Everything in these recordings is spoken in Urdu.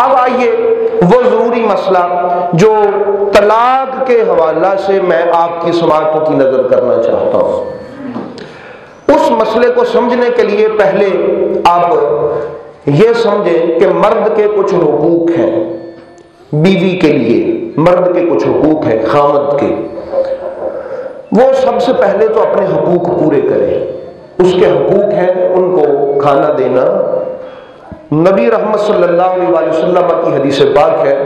اب آئیے وہ ضروری مسئلہ جو طلاق کے حوالہ سے میں آپ کی سماعتوں کی نظر کرنا چاہتا ہوں، اس مسئلے کو سمجھنے کے لیے پہلے آپ یہ سمجھیں کہ مرد کے کچھ حقوق ہیں، بیوی کے لیے مرد کے کچھ حقوق ہیں خامد کے، وہ سب سے پہلے تو اپنے حقوق پورے کرے۔ اس کے حقوق ہیں ان کو کھانا دینا۔ نبی رحمت صلی اللہ علیہ وسلم کی حدیث پاک ہے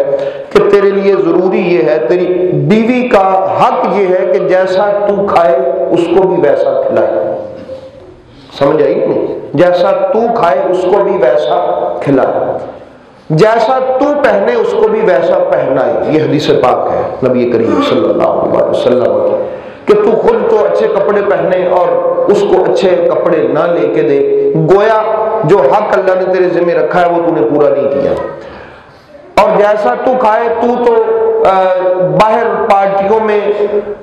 کہ تیرے لیے ضروری یہ ہے، تیری بیوی کا حق یہ ہے کہ جیسا تو کھائے اس کو بھی ویسا کھلائے۔ سمجھ آئی نہیں؟ جیسا تو کھائے اس کو بھی ویسا کھلائے، جیسا تو پہنے اس کو بھی ویسا پہنائے۔ یہ حدیث پاک ہے نبی کریم صلی اللہ علیہ وسلم کی کہ تو خود تو اچھے کپڑے پہنے اور اس کو اچھے کپڑے نہ لے کے دے، گویا جو حق اللہ نے تیرے ذمہ رکھا ہے وہ تو نے پورا نہیں کیا۔ اور جیسا تو کھائے، تو باہر پارٹیوں میں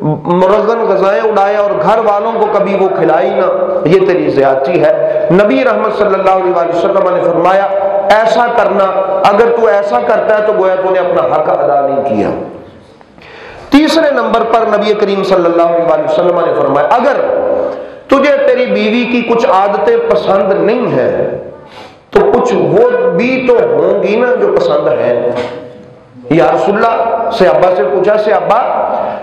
مرغن غذائیں اڑائے اور گھر والوں کو کبھی وہ کھلائی نہ، یہ تیری زیادتی ہے۔ نبی رحمت صلی اللہ علیہ وسلم نے فرمایا ایسا کرنا، اگر تو ایسا کرتا ہے تو گویا تو نے اپنا حق ادا نہیں کیا۔ تیسرے نمبر پر نبی کریم صلی اللہ علیہ وسلم نے فرمایا اگر تجھے تیری بیوی کی کچھ عادتیں پسند نہیں ہیں تو کچھ وہ بھی تو ہوں گی نا جو پسند ہیں۔ یا رسول اللہ، صحابہ سے پوچھا صحابہ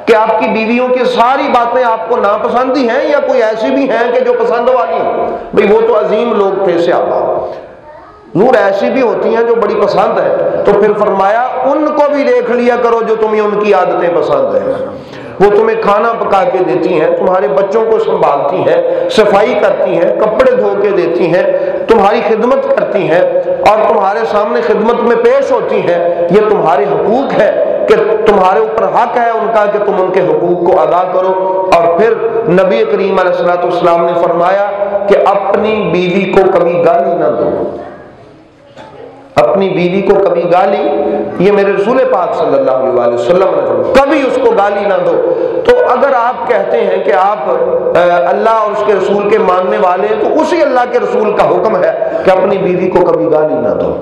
کہ آپ کی بیویوں کی ساری باتیں آپ کو ناپسند ہی ہیں یا کوئی ایسی بھی ہیں کہ جو پسند والی ہیں؟ بھئی وہ تو عظیم لوگ تھے صحابہ، نور ایسی بھی ہوتی ہیں جو بڑی پسند ہے۔ تو پھر فرمایا ان کو بھی دیکھ لیا کرو جو تمہیں ان کی عادتیں پسند ہیں۔ وہ تمہیں کھانا پکا کے دیتی ہیں، تمہارے بچوں کو سنبھالتی ہیں، صفائی کرتی ہیں، کپڑے دھو کے دیتی ہیں، تمہاری خدمت کرتی ہیں اور تمہارے سامنے خدمت میں پیش ہوتی ہیں۔ یہ تمہارے حقوق ہے کہ تمہارے اوپر حق ہے ان کا کہ تم ان کے حقوق کو ادا کرو۔ اور پھر نبی کریم علیہ السلام نے فرمایا کہ اپنی بیوی کو کبھی گالی نہ دو، اپنی بیوی کو کبھی گالی، یہ میرے رسول پاک صلی اللہ علیہ وسلم نے فرمایا کبھی اس کو گالی نہ دو۔ تو اگر آپ کہتے ہیں کہ آپ اللہ اور اس کے رسول کے ماننے والے ہیں تو اسی اللہ کے رسول کا حکم ہے کہ اپنی بیوی کو کبھی گالی نہ دو۔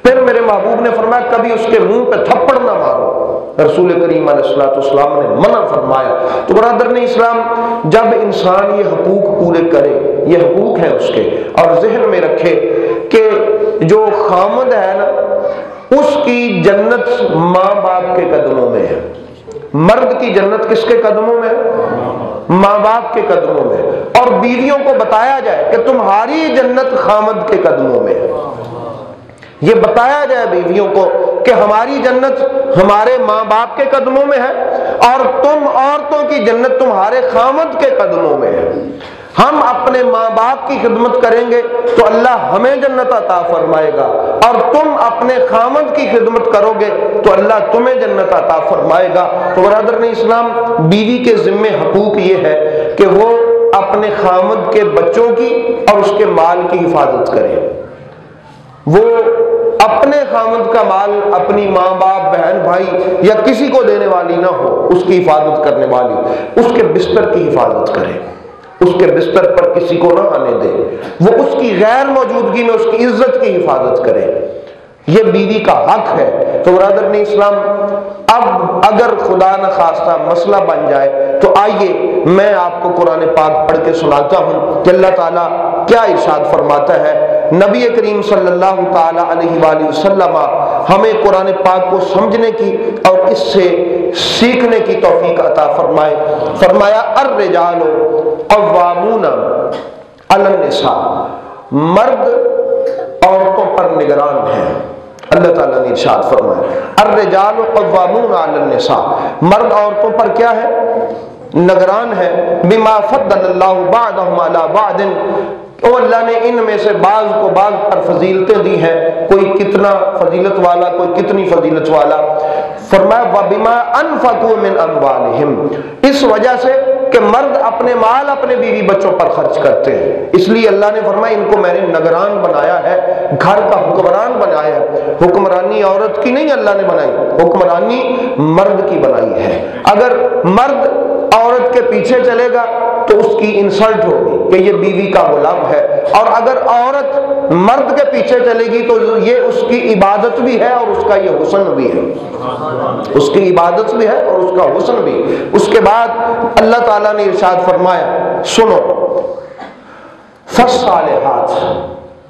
پھر میرے محبوب نے فرمایا کبھی اس کے منہ پہ تھپڑ نہ مارو، رسول کریم علیہ السلام نے منع فرمایا۔ تو برادران اسلام، جب انسان یہ حقوق پورے کرے، یہ حقوق ہیں اس کے، اور ذہن میں رکھے کہ جو خامد ہے نا اس کی جنت ماں باپ کے قدموں میں ہے۔ مرد کی جنت کس کے قدموں میں ہے؟ ماں باپ کے قدموں میں۔ اور بیویوں کو بتایا جائے کہ تمہاری جنت خامد کے قدموں میں ہے، یہ بتایا جائے بیویوں کو کہ ہماری جنت ہمارے ماں باپ کے قدموں میں ہے اور تم عورتوں کی جنت تمہارے خامد کے قدموں میں ہے۔ ہم اپنے ماں باپ کی خدمت کریں گے تو اللہ ہمیں جنت عطا فرمائے گا، اور تم اپنے خامد کی خدمت کرو گے تو اللہ تمہیں جنت عطا فرمائے گا۔ تو برادران اسلام، بیوی کے ذمے حقوق یہ ہے کہ وہ اپنے خامد کے بچوں کی اور اس کے مال کی حفاظت کرے۔ وہ اپنے خامد کا مال اپنی ماں باپ بہن بھائی یا کسی کو دینے والی نہ ہو، اس کی حفاظت کرنے والی، اس کے بستر کی حفاظت کرے، اس کے بستر پر کسی کو نہ آنے دے، وہ اس کی غیر موجودگی میں اس کی عزت کی حفاظت کرے، یہ بیوی کا حق ہے۔ تو برادران اسلام، اب اگر خدا نہ خواستہ مسئلہ بن جائے تو آئیے میں آپ کو قرآن پاک پڑھ کے سناتا ہوں کہ اللہ تعالیٰ کیا ارشاد فرماتا ہے۔ نبی کریم صلی اللہ تعالی علیہ وآلہ وسلم ہمیں قرآن پاک کو سمجھنے کی اور اس سے سیکھنے کی توفیق عطا فرمائے۔ فرمایا الرجال قوامون علی النساء، مرد عورتوں پر نگران ہیں۔ اللہ تعالیٰ نے ارشاد فرمایا الرجال قوامون علی النساء، مرد عورتوں پر کیا ہے؟ نگران ہے۔ بما فضل اللہ بعضهم علی بعض، تو اللہ نے ان میں سے بعض کو بعض پر فضیلتیں دی ہیں، کوئی کتنا فضیلت والا، کوئی کتنی فضیلت والا۔ فرمایا وَبِمَا أَنفَقُوا مِنْ أَمْوَالِهِمْ، اس وجہ سے کہ مرد اپنے مال اپنے بیوی بچوں پر خرچ کرتے ہیں، اس لیے اللہ نے فرمایا ان کو میں نے نگران بنایا ہے، گھر کا حکمران بنایا ہے۔ حکمرانی عورت کی نہیں اللہ نے بنائی، حکمرانی مرد کی بنائی ہے۔ اگر مرد عورت کے پیچھے چلے گا تو اس کی انسلٹ ہوگی، کہ یہ بیوی کا غلام ہے، اور اگر عورت مرد کے پیچھے چلے گی تو یہ اس کی عبادت بھی ہے اور اس کا یہ حسن بھی ہے، اس کی عبادت بھی ہے اور اس کا حسن بھی۔ اس کے بعد اللہ تعالیٰ نے ارشاد فرمایا، سنو، فالصالحات،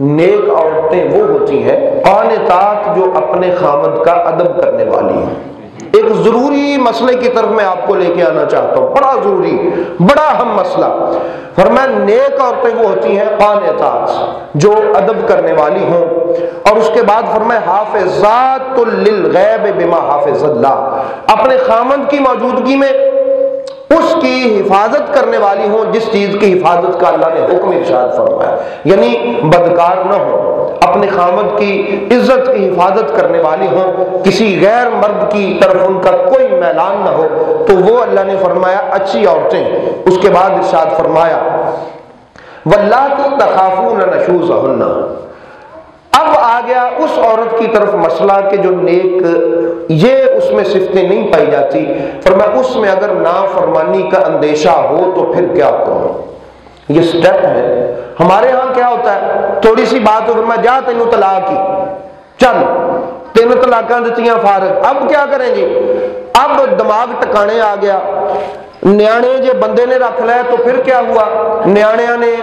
نیک عورتیں وہ ہوتی ہیں قانتات جو اپنے خامد کا ادب کرنے والی ہیں۔ ایک ضروری مسئلے کی طرف میں آپ کو لے کے آنا چاہتا ہوں، بڑا ضروری، بڑا اہم مسئلہ۔ فرمایا نیک عورتیں وہ ہوتی ہیں قانتات جو ادب کرنے والی ہوں، اور اس کے بعد فرمایا حافظات للغیب بما حافظ اللہ، اپنے خامد کی موجودگی میں اس کی حفاظت کرنے والی ہوں جس چیز کی حفاظت کا اللہ نے حکم ارشاد فرمایا، یعنی بدکار نہ ہو، اپنے خامد کی عزت کی حفاظت کرنے والی ہوں، کسی غیر مرد کی طرف ان کا کوئی میلان نہ ہو، تو وہ اللہ نے فرمایا اچھی عورتیں۔ اس کے بعد ارشاد فرمایا واللاتی تخافون نشوزہن، اب آ گیا اس عورت کی طرف مسئلہ کہ جو نیک، یہ اس میں صفتیں نہیں پائی جاتی، فرمایا اس میں اگر نافرمانی کا اندیشہ ہو تو پھر کیا کرو۔ یہ سٹیپ ہے۔ ہمارے ہاں کیا ہوتا ہے، تھوڑی سی بات ہو، فرمایا جا تینوں طلاق کی، چل 3 طلاقاں دتیاں فارغ، اب کیا کریں جی؟ اب دماغ ٹکانے آ گیا، نیانے جے بندے نے رکھ لیا تو پھر کیا ہوا، نیانیاں نے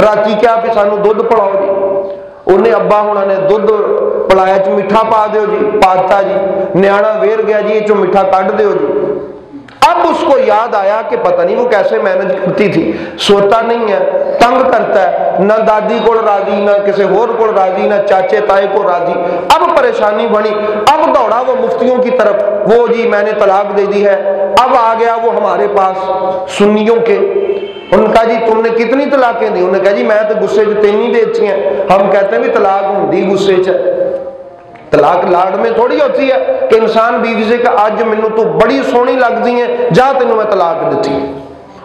راتی کیا بھی سانو دودھ پڑاؤ جی، انہیں ابا ہونا نے دودھ پلایا چ میٹھا پا دیو جی، پاتا جی، نیانا ویر گیا جی چ میٹھا کٹ دیو جی۔ اب اس کو یاد آیا کہ پتہ نہیں وہ کیسے مینج کرتی تھی، سوتا نہیں ہے، تنگ کرتا ہے، نہ دادی کو راضی، نہ کسی اور کو راضی، نہ چاچے تائے کو راضی۔ اب پریشانی بنی، اب دوڑا وہ مفتیوں کی طرف، وہ جی میں نے طلاق دے دی ہے۔ اب آ گیا وہ ہمارے پاس سنیوں کے، ان کا جی تم نے کتنی طلاقیں دی؟ انہوں نے کہا جی میں تو غصے چ 3 دیتی ہیں۔ ہم کہتے ہیں بھی طلاق ہوندی غصے چ، طلاق لاڈ میں تھوڑی ہوتی ہے کہ انسان بیوی سے کہ آج مینوں تو بڑی سونی لگتی ہے، جا تینوں میں طلاق دیتی۔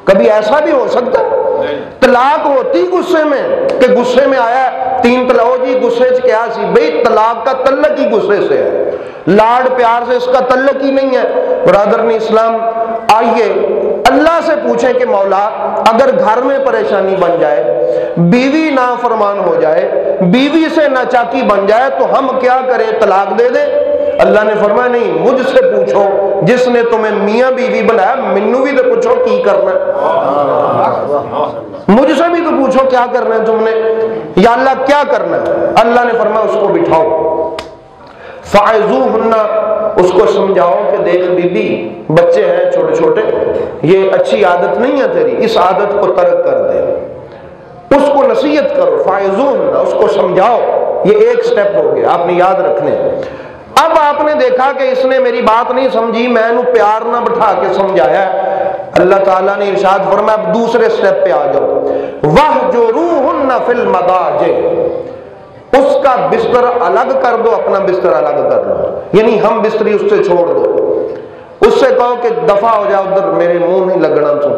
کبھی ایسا بھی ہو سکتا ہے؟ طلاق ہوتی غصے میں کہ غصے میں آیا 3 طلاق جی غصے چ کیا سی، بھئی طلاق کا تعلق ہی غصے سے ہے، لاڈ پیار سے اس کا تعلق ہی نہیں ہے۔ برادران اسلام، آئیے اللہ سے پوچھیں کہ مولا اگر گھر میں پریشانی بن جائے، بیوی نافرمان ہو جائے، بیوی سے ناچاکی بن جائے تو ہم کیا کریں؟ طلاق دے دیں؟ اللہ نے فرمایا نہیں، مجھ سے پوچھو جس نے تمہیں میاں بیوی بنایا، منو بھی تو پوچھو کی کرنا ہے، مجھ سے بھی تو پوچھو کیا کرنا ہے تم نے، یا اللہ کیا کرنا ہے؟ اللہ نے فرمایا اس کو بٹھاؤ، فَعِظُوهُنَّ، اس کو سمجھاؤ کہ دیکھ بی بی، بچے ہیں چھوٹے چھوٹے، یہ اچھی عادت نہیں ہے تیری، اس عادت کو ترک کر دے، اس کو نصیحت کرو، فَعِظُوهُنَّ، اس کو سمجھاؤ۔ یہ ایک سٹیپ ہو گیا، آپ نے یاد رکھنے۔ اب آپ نے دیکھا کہ اس نے میری بات نہیں سمجھی، میں نے پیار نہ بٹھا کے سمجھایا، اللہ تعالیٰ نے ارشاد فرمایا اب دوسرے سٹیپ پہ آ جاؤ، وَاهْجُرُوهُنَّ فِي الْمَضَاجِعِ، اس کا بستر الگ کر دو، اپنا بستر الگ کر لو، یعنی ہم بستری اس سے چھوڑ دو، اس سے کہو کہ دفع ہو جا، ادھر میرے منہ نہیں لگنا، تو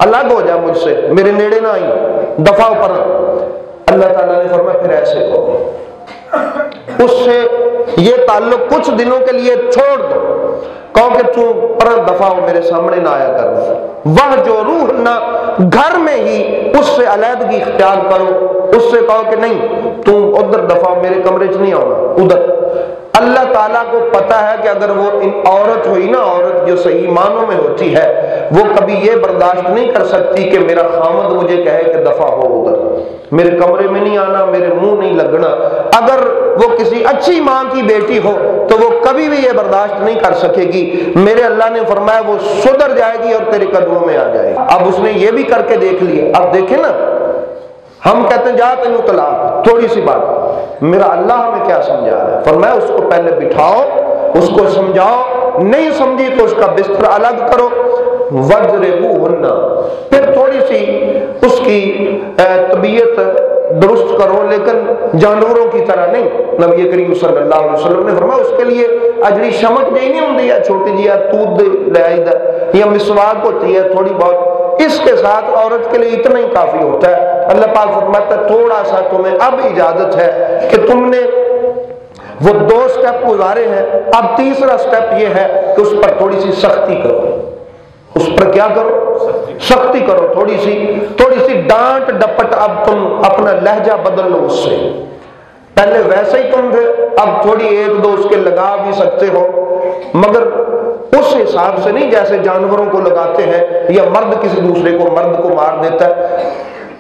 الگ ہو جا مجھ سے، میرے نیڑے نہ آئی، دفع پر۔ اللہ تعالیٰ نے فرمایا پھر ایسے کہو، اس سے یہ تعلق کچھ دنوں کے لیے چھوڑ دو، کہو کہ تو پر دفع ہو، میرے سامنے نہ آیا کر، وَاهْجُرُوهُنَّ، گھر میں ہی اس سے علیحدگی اختیار کرو، اس سے کہو کہ نہیں تم ادھر دفع ہو، میرے کمرے چ نہیں آنا، ادھر۔ اللہ تعالیٰ کو پتا ہے کہ اگر وہ عورت ہوئی نا، عورت جو صحیح معنوں میں ہوتی ہے، وہ کبھی یہ برداشت نہیں کر سکتی کہ میرا خامد مجھے کہے کہ دفع ہو ادھر، میرے کمرے میں نہیں آنا، میرے منہ نہیں لگنا۔ اگر وہ کسی اچھی ماں کی بیٹی ہو تو وہ کبھی بھی یہ برداشت نہیں کر سکے گی۔ میرے اللہ نے فرمایا وہ سدھر جائے گی اور تیرے قدموں میں آ جائے گی۔ اب اس نے یہ بھی کر کے دیکھ لیا، اب دیکھیں نا، ہم کہتے ہیں جا تینوں طلاق، تھوڑی سی بات، میرا اللہ ہمیں کیا سمجھا رہا ہے؟ فرمایا اس کو پہلے بٹھاؤ، اس کو سمجھاؤ، نہیں سمجھی تو اس کا بستر الگ کرو، وَاضْرِبُوهُنَّ، پھر تھوڑی سی اس کی طبیعت درست کرو، لیکن جانوروں کی طرح نہیں۔ نبی کریم صلی اللہ علیہ وسلم نے فرمایا اس کے لیے اجڑی شمک جی نہیں ہوتی ہے، چھوٹی جی تود لے آئی دا، یا مسواک ہوتی ہے تھوڑی بہت، اس کے ساتھ عورت کے لیے اتنا ہی کافی ہوتا ہے۔ اللہ پاک فرماتا ہے تھوڑا سا تمہیں اب اجازت ہے کہ تم نے وہ 2 سٹیپ گزارے ہیں، اب تیسرا سٹیپ یہ ہے کہ اس پر تھوڑی سی سختی کرو، اس پر کیا کرو؟ سختی کرو تھوڑی سی ڈانٹ ڈپٹ، اب تم اپنا لہجہ بدل لو اس سے، پہلے ویسے ہی تم تھے، اب تھوڑی ایک دو اس کے لگا بھی سکتے ہو، مگر اس حساب سے نہیں جیسے جانوروں کو لگاتے ہیں یا مرد کسی دوسرے کو مرد کو مار دیتا ہے۔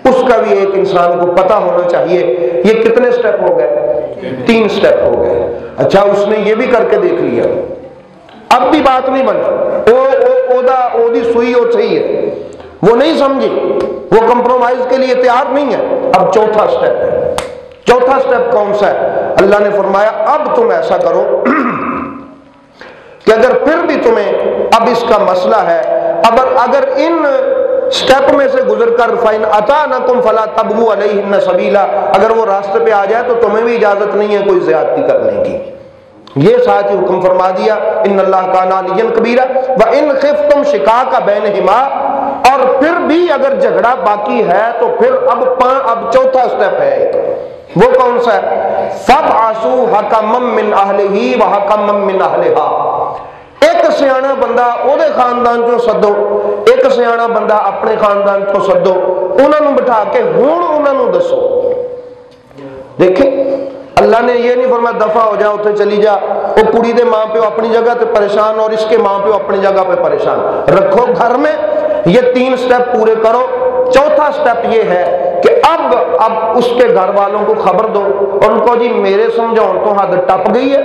اس کا بھی ایک انسان کو پتہ ہونا چاہیے۔ یہ کتنے سٹیپ ہو گئے؟ 3 سٹیپ ہو گئے۔ اچھا اس نے یہ بھی کر کے دیکھ لیا، اب بھی بات نہیں بنی، او دی سوئی ہو صحیح ہے، وہ نہیں سمجھی، وہ کمپرومائز کے لیے تیار نہیں ہے۔ اب چوتھا سٹیپ ہے۔ چوتھا سٹیپ کون سا ہے؟ اللہ نے فرمایا اب تم ایسا کرو کہ اگر پھر بھی تمہیں اب اس کا مسئلہ ہے، اگر ان سٹیپ میں سے گزر کر فَإِنْ أَطَعْنَكُمْ فَلَا تَبْغُوا عَلَيْهِنَّ سَبِيلًا، اگر وہ راستے پہ آ جائے تو تمہیں بھی اجازت نہیں ہے کوئی زیادتی کرنے کی۔ یہ ساتھ ہی حکم فرما دیا ان اللہ کان علیٰ کبیرہ وَإِنْ خِفْتُمْ شِقَاقَ بَيْنِهِمَا، اور پھر بھی اگر جھگڑا باقی ہے تو پھر اب چوتھا سٹیپ ہے ایک، وہ کون سا ہے؟ فَابْعَثُوا حَكَمًا مِّنْ أَهْلِهِ وَحَكَمًا مِّنْ أَهْلِهَا، ایک سیاںا بندہ اودے خاندان چوں سدو، ایک سیاںا بندہ اپنے خاندان چوں سدو، انہاں نوں بٹھا کے ہن انہاں نوں دسو۔ دیکھیں اللہ نے یہ نہیں فرمایا دفع ہو جا اتنے چلی جا، وہ کڑی دے ماں پیو اپنی جگہ تے پریشان اور اس کے ماں پیو اپنی جگہ پہ پریشان، رکھو گھر میں، یہ 3 سٹیپ پورے کرو۔ چوتھا سٹیپ یہ ہے کہ اب اس کے گھر والوں کو خبر دو اور ان کو جی میرے سمجھاؤں تو حد ٹپ گئی ہے،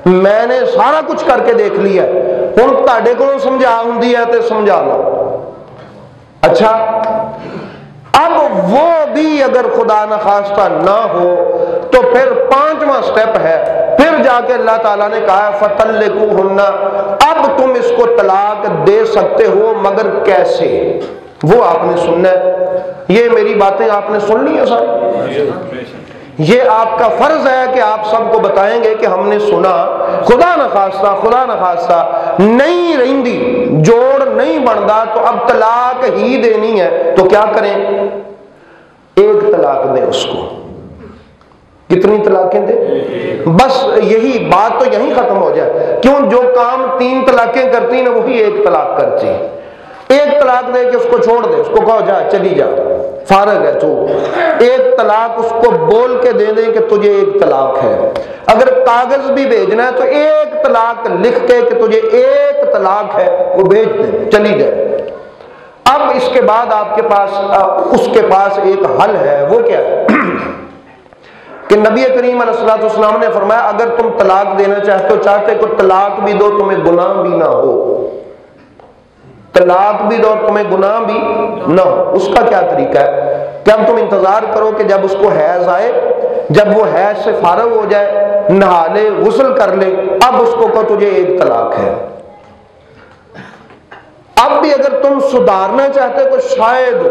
میں نے سارا کچھ کر کے دیکھ لیا ہے، ہن تہاڈے کولوں سمجھا ہوندی ہے تے سمجھا لو۔ اچھا اب وہ بھی اگر خدا نخواستہ نہ ہو تو پھر 5واں سٹیپ ہے، پھر جا کے اللہ تعالیٰ نے کہا ہے فَطَلِّقُوهُنَّ، اب تم اس کو طلاق دے سکتے ہو مگر کیسے، وہ آپ نے سننا ہے۔ یہ میری باتیں آپ نے سن لی ہیں سر، یہ آپ کا فرض ہے کہ آپ سب کو بتائیں گے کہ ہم نے سنا، خدا نخواستہ نہیں رہندی، جوڑ نہیں بندا تو اب طلاق ہی دینی ہے تو کیا کریں؟ ایک طلاق دیں اس کو۔ کتنی طلاقیں دیں؟ بس یہی بات تو یہی ختم ہو جائے، کیوں جو کام 3 طلاقیں کرتی ہیں وہی ایک طلاق کرتی ہیں۔ ایک طلاق دے کے اس کو چھوڑ دے، اس کو کہو جا چلی جا، فارغ ہے تو۔ ایک طلاق اس کو بول کے دے دیں کہ تجھے ایک طلاق ہے، اگر کاغذ بھی بھیجنا ہے تو ایک طلاق لکھ کے کہ تجھے ایک طلاق ہے وہ بھیج دیں، چلی جائے۔ اب اس کے بعد آپ کے پاس اس کے پاس ایک حل ہے، وہ کیا ہے کہ نبی کریم علیہ الصلوۃ والسلام نے فرمایا اگر تم طلاق دینا چاہتے کو طلاق بھی دو تمہیں گناہ بھی نہ ہو، طلاق بھی دو اور تمہیں گناہ بھی نہ ہو۔ اس کا کیا طریقہ ہے کہ اب تم انتظار کرو کہ جب اس کو حیض آئے، جب وہ حیض سے فارغ ہو جائے، نہا لے، غسل کر لے، اب اس کو کہو تجھے ایک طلاق ہے۔ اب بھی اگر تم سدھارنا چاہتے تو شاید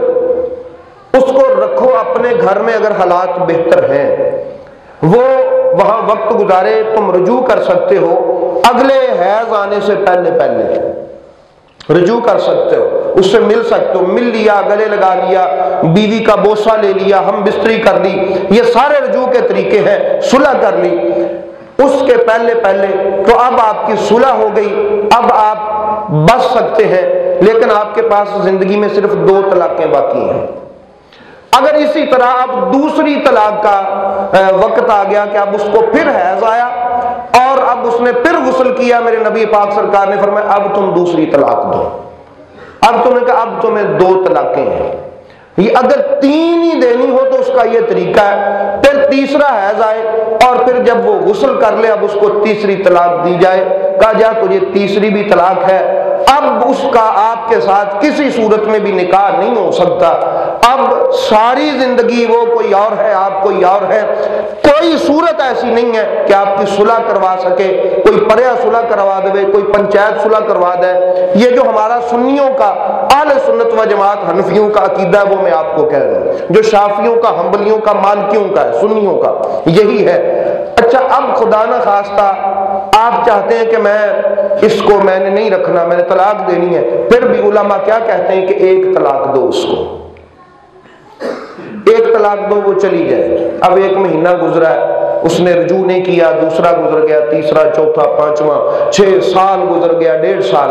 اس کو رکھو اپنے گھر میں، اگر حالات بہتر ہیں وہ وہاں وقت گزارے، تم رجوع کر سکتے ہو، اگلے حیض آنے سے پہلے رجوع کر سکتے ہو، اس سے مل سکتے ہو، مل لیا، گلے لگا لیا، بیوی کا بوسہ لے لیا، ہم بستری کر لی، یہ سارے رجوع کے طریقے ہیں، صلح کر لی۔ اس کے پہلے تو اب آپ کی صلح ہو گئی، اب آپ بچ سکتے ہیں، لیکن آپ کے پاس زندگی میں صرف 2 طلاقیں باقی ہیں۔ اگر اسی طرح اب دوسری طلاق کا وقت آ گیا کہ اب اس کو پھر حیض آیا اور اب اس نے پھر غسل کیا، میرے نبی پاک سرکار نے فرمایا اب تم دوسری طلاق دو، اب تم نے کہا اب تمہیں 2 طلاقیں ہیں۔ یہ اگر 3 ہی دینی ہو تو اس کا یہ طریقہ ہے، پھر تیسرا حیض آئے اور پھر جب وہ غسل کر لے اب اس کو تیسری طلاق دی جائے، کہا جا تجھے تیسری بھی طلاق ہے، اب اس کا آپ کے ساتھ کسی صورت میں بھی نکاح نہیں ہو سکتا، اب ساری زندگی وہ کوئی اور ہے، آپ کوئی اور ہے، کوئی صورت ایسی نہیں ہے کہ آپ کی صلح کروا سکے، کوئی پریا صلح کروا دے، کوئی پنچایت صلح کروا دے۔ یہ جو ہمارا سنیوں کا، اہل سنت و جماعت حنفیوں کا عقیدہ ہے وہ میں آپ کو کہہ رہا ہوں، جو شافیوں کا، حنبلیوں کا، مالکیوں کا ہے، سنیوں کا یہی ہے۔ اچھا اب خدا نہ خواستہ آپ چاہتے ہیں کہ میں نے نہیں رکھنا، میں نے طلاق دینی ہے، پھر بھی علماء کیا کہتے ہیں کہ ایک طلاق دو اس کو، ایک طلاق دو وہ چلی جائے۔ اب 1 مہینہ گزرا ہے، اس نے رجوع نہیں کیا، دوسرا گزر گیا، تیسرا، چوتھا، پانچواں، 6 سال گزر گیا، 1.5 سال،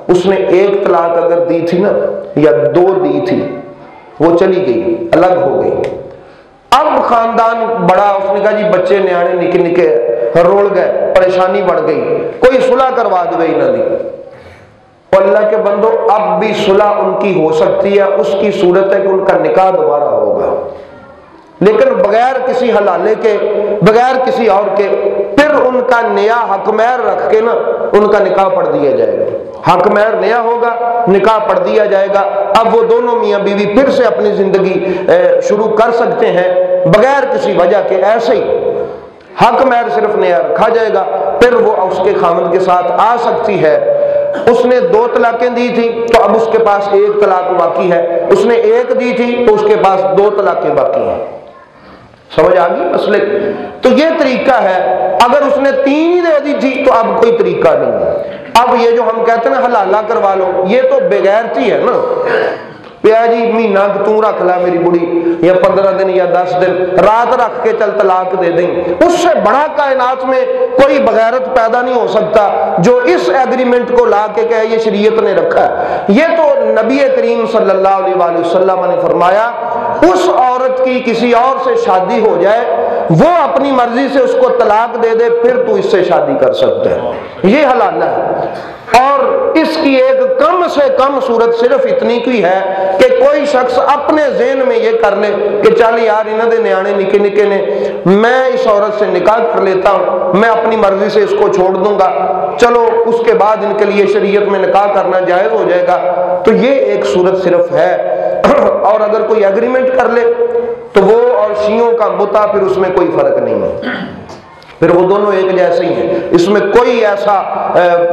اس نے 1 طلاق اگر دی تھی نا یا 2 دی تھی، وہ چلی گئی، الگ ہو گئی۔ اب خاندان بڑا، اس نے کہا جی بچے نیانے نکے نکے روڑ گئے، پریشانی بڑھ گئی، کوئی صلح کروا دے نہ دی۔ اللہ کے بندو اب بھی صلح ان کی ہو سکتی ہے، اس کی صورت ہے کہ ان کا نکاح دوبارہ ہوگا، لیکن بغیر کسی حلالے کے، بغیر کسی اور کے، پھر ان کا نیا حق مہر رکھ کے نا ان کا نکاح پڑھ دیا جائے گا، حق مہر نیا ہوگا، نکاح پڑھ دیا جائے گا، اب وہ دونوں میاں بیوی پھر سے اپنی زندگی شروع کر سکتے ہیں بغیر کسی وجہ کے، ایسے ہی حق مہر صرف نیا رکھا جائے گا، پھر وہ اس کے خاوند کے ساتھ آ سکتی ہے۔ اس نے 2 طلاقیں دی تھی تو اب اس کے پاس 1 طلاق باقی ہے، اس نے 1 دی تھی تو اس کے پاس 2 طلاقیں باقی ہیں۔ سمجھ آ گئی مسئلے؟ تو یہ طریقہ ہے۔ اگر اس نے 3 ہی دے دی تھی تو اب کوئی طریقہ نہیں ہے۔ اب یہ جو ہم کہتے ہیں نا حلالہ کروا لو، یہ تو بغیرتی ہے نا، پیا جی مہینہ تو رکھ لا میری بڑی، یا 15 دن یا 10 دن رات رکھ کے چل طلاق دے دیں، اس سے بڑا کائنات میں کوئی بغیرت پیدا نہیں ہو سکتا جو اس ایگریمنٹ کو لا کے کہے یہ شریعت نے رکھا ہے۔ یہ تو نبی کریم صلی اللہ علیہ وآلہ وسلم نے فرمایا اس عورت کی کسی اور سے شادی ہو جائے، وہ اپنی مرضی سے اس کو طلاق دے دے، پھر تو اس سے شادی کر سکتے ہیں، یہ حلال ہے۔ اور اس کی ایک کم سے کم صورت صرف اتنی کی ہے کہ کوئی شخص اپنے ذہن میں یہ کر لے کہ چل یار انہوں دے نیانے نکے نکے نے، میں اس عورت سے نکاح کر لیتا ہوں، میں اپنی مرضی سے اس کو چھوڑ دوں گا، چلو اس کے بعد ان کے لیے شریعت میں نکاح کرنا جائز ہو جائے گا، تو یہ ایک صورت صرف ہے۔ اور اگر کوئی ایگریمنٹ کر لے تو وہ اور شیعوں کا متع پھر اس میں کوئی فرق نہیں ہے، پھر وہ دونوں ایک جیسے ہی ہیں، اس میں کوئی ایسا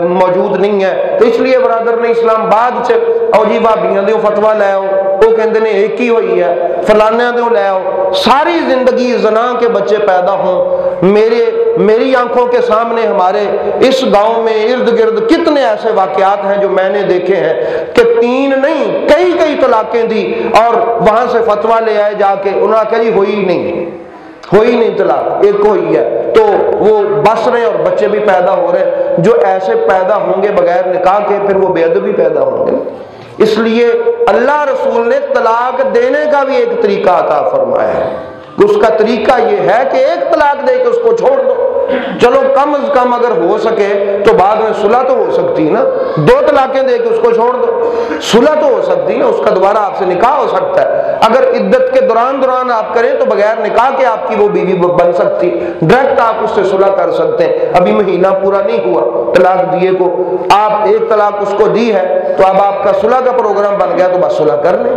موجود نہیں ہے۔ تو اس لیے برادر نے اسلام بعد او جی بھابیاں دیو فتوا لے آؤ، وہ کہندے نے ایک ہی ہوئی ہے، فلانے دیو لے آؤ، ساری زندگی زنا کے بچے پیدا ہوں۔ میری آنکھوں کے سامنے ہمارے اس گاؤں میں ارد گرد کتنے ایسے واقعات ہیں جو میں نے دیکھے ہیں کہ 3 نہیں کئی طلاقیں دی اور وہاں سے فتوا لے آئے جا کے، انہوں نے کہا جی ہوئی نہیں طلاق، ایک ہوئی ہے، تو وہ بس رہے اور بچے بھی پیدا ہو رہے، جو ایسے پیدا ہوں گے بغیر نکاح کے پھر وہ بے ادبی پیدا ہوں گے۔ اس لیے اللہ رسول نے طلاق دینے کا بھی ایک طریقہ عطا فرمایا ہے، اس کا طریقہ یہ ہے کہ 1 طلاق دے کے اس کو چھوڑ دو، چلو کم از کم اگر ہو سکے تو بعد میں صلح تو ہو سکتی نا، 2 طلاقیں دے کے اس کو چھوڑ دو، صلح تو ہو سکتی نا، اس کا دوبارہ آپ سے نکاح ہو سکتا ہے۔ اگر عدت کے دوران آپ کریں تو بغیر نکاح کے آپ کی وہ بیوی بن سکتی، ڈائریکٹ آپ اس سے صلح کر سکتے ہیں۔ ابھی مہینہ پورا نہیں ہوا طلاق دیے کو، آپ 1 طلاق اس کو دی ہے تو اب آپ کا صلح کا پروگرام بن گیا تو بس صلح کر لیں،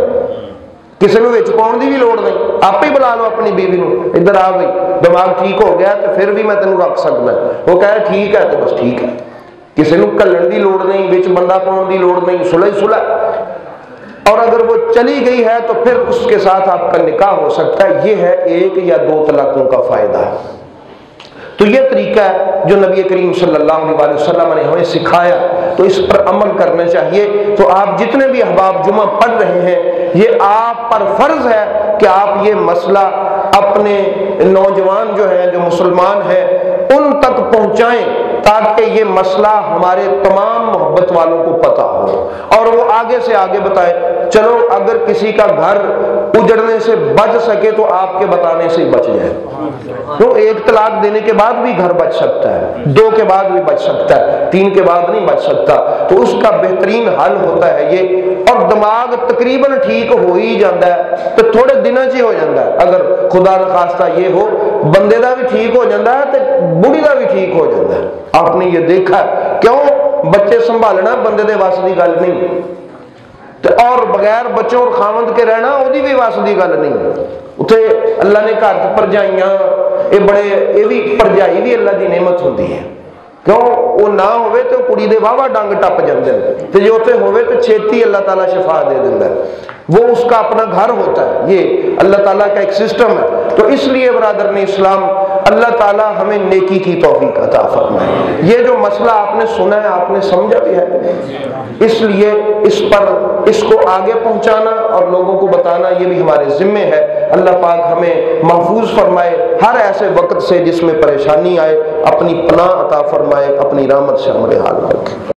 کسی نے وچ پاؤن دی بھی لوڑ نہیں، آپ ہی بلا لو اپنی بیوی نو، ادھر آ گئی دماغ ٹھیک ہو گیا تو پھر بھی میں تینوں رکھ سکتا، وہ کہے ٹھیک ہے تو بس ٹھیک ہے، کسی نے کلن دی لوڑ نہیں، وچ بندہ پاؤن دی لوڑ نہیں، صلح۔ اور اگر وہ چلی گئی ہے تو پھر اس کے ساتھ آپ کا نکاح ہو سکتا ہے۔ یہ ہے 1 یا 2 طلاقوں کا فائدہ۔ تو یہ طریقہ ہے جو نبی کریم صلی اللہ علیہ وسلم نے ہمیں سکھایا، تو اس پر عمل کرنا چاہیے۔ تو آپ جتنے بھی احباب جمعہ پڑھ رہے ہیں، یہ آپ پر فرض ہے کہ آپ یہ مسئلہ اپنے نوجوان جو ہیں، جو مسلمان ہیں، ان تک پہنچائیں تاکہ یہ مسئلہ ہمارے تمام محبت والوں کو پتہ ہو اور وہ آگے سے آگے بتائیں۔ چلو اگر کسی کا گھر اجڑنے سے بچ سکے تو آپ کے بتانے سے ہی بچ جائے، تو 1 طلاق دینے کے بعد بھی گھر بچ سکتا ہے، 2 کے بعد بھی بچ سکتا ہے، 3 کے بعد نہیں بچ سکتا، تو اس کا بہترین حل ہوتا ہے یہ۔ اور دماغ تقریباً ٹھیک ہو ہی جاتا ہے تو تھوڑے دنوں سے ہو جاتا ہے، اگر خدا نخواستہ یہ ہو بندے دا بھی ٹھیک ہو جاتا ہے تو بڑی دا بھی ٹھیک ہو جاتا ہے۔ آپ نے یہ دیکھا کیوں؟ بچے سنبھالنا بندے دے وس دی گل نہیں، اور بغیر بچوں اور خاوند کے رہنا وہی بھی وس دی گل نہیں۔ اتنے اللہ نے گھر پرجائیاں، یہ بھی پرجائی بھی اللہ دی نعمت ہوتی ہے، کیوں وہ نہ ہوئے تو کڑی دے واہ ڈنگ ٹپ جاندے ہیں، تو جو اتنے ہوئے تو چھیتی اللہ تعالیٰ شفا دے دیتا ہے، وہ اس کا اپنا گھر ہوتا ہے، یہ اللہ تعالیٰ کا ایک سسٹم ہے۔ تو اس لیے برادران اسلام اللہ تعالیٰ ہمیں نیکی کی توفیق عطا فرمائے۔ یہ جو مسئلہ آپ نے سنا ہے، آپ نے سمجھا بھی ہے، اس لیے اس کو آگے پہنچانا اور لوگوں کو بتانا یہ بھی ہمارے ذمے ہے۔ اللہ پاک ہمیں محفوظ فرمائے ہر ایسے وقت سے جس میں پریشانی آئے، اپنی پناہ عطا فرمائے، اپنی رحمت سے ہمارے حال رکھے۔